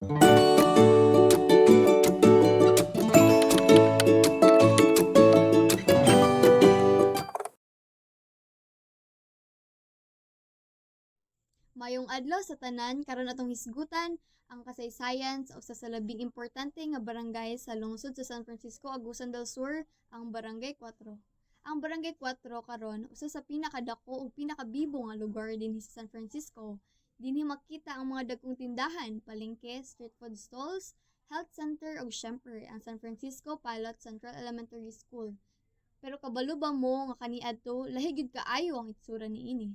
Mayong adlaw sa tanan karon atong hisgutan ang kasaysayan sa usa sa labing importante nga barangay sa lungsod sa San Francisco, Agusan del Sur, ang Barangay 4. Ang Barangay 4 karon usa sa pinakadako ug pinakabibo nga lugar dinhi sa San Francisco. Dinhi makita ang mga dagkong tindahan, palengke, street food stalls, health center ug syempre ang San Francisco Pilot Central Elementary School. Pero kabalo ba mo nga kaniadto lahi gyud kaayo ang itsura niini?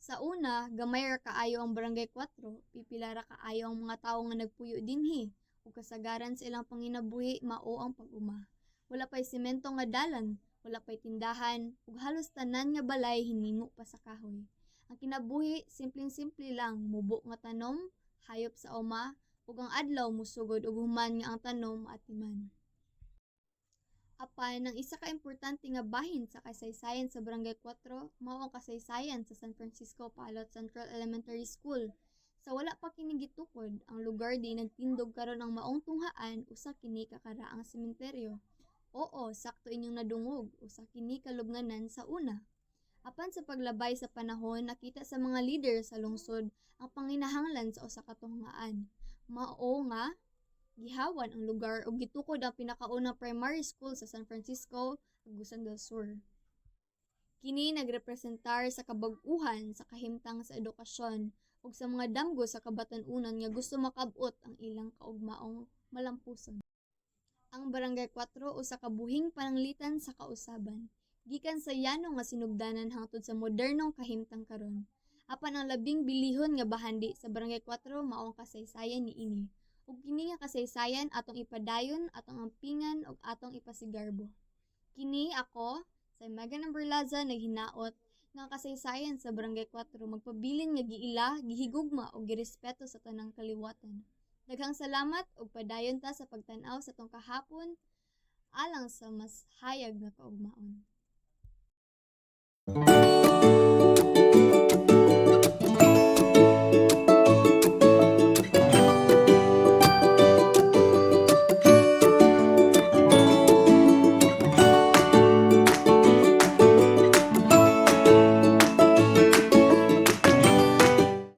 Sa una, gamay ra kaayo ang Barangay 4, pipila ra kaayo ang mga tawo nga nagpuyo dinhi, ug kasagaran sa ilang panginabuhi mao ang pag-uma. Wala pay semento nga dalan, wala pay tindahan, ug halos tanan nga balay hinimo pa sa kahoy. Ang kinabuhi simpleng-simple lang, mubo nga tanom, hayop sa uma, ug ang adlaw musugod ug human nga ang tanom atiman. Apan ang isa ka importante nga bahin sa kasaysayan sa Barangay 4 mao ang kasaysayan sa San Francisco Pilot Central Elementary School. Sa wala pa kini gitukod, ang lugar di nagtindog karon ang maong tunghaan usa kini ka karaang sementeryo. Oo, sakto inyong nadungog, usa kini kalubnganan sa una. Apan sa paglabay sa panahon, nakita sa mga leader sa lungsod ang panginahanglan sa usa ka tunghaan. Mao nga gihawan ang lugar ug gitukod ang pinakaunang primary school sa San Francisco, Agusan del Sur. Kini nagrepresentar sa kabag-uhan sa kahimtang sa edukasyon ug sa mga damgo sa kabatan-unan nga gusto makab-ot ang ilang kaugmaong malampuson. Ang Barangay 4 usa ka buhing pananglitan sa kausaban, gikan sa yano nga sinugdanan hangtod sa modernong kahimtang karon. Apan ang labing bilihon nga bahandi sa Barangay 4 mao ang kasaysayan niini. Ug kini nga kasaysayan atong ipadayon, atong ampingan ug atong ipasigarbo. Kini ako sa Megan Amberlaza naghinaot nga kasaysayan sa Barangay 4 magpabilin nga giila, gihigugma ug girespeto sa tanang kaliwatan. Daghang salamat ug padayon ta sa pagtan-aw sa tong kahapon alang sa mas hayag nga kaugmaon.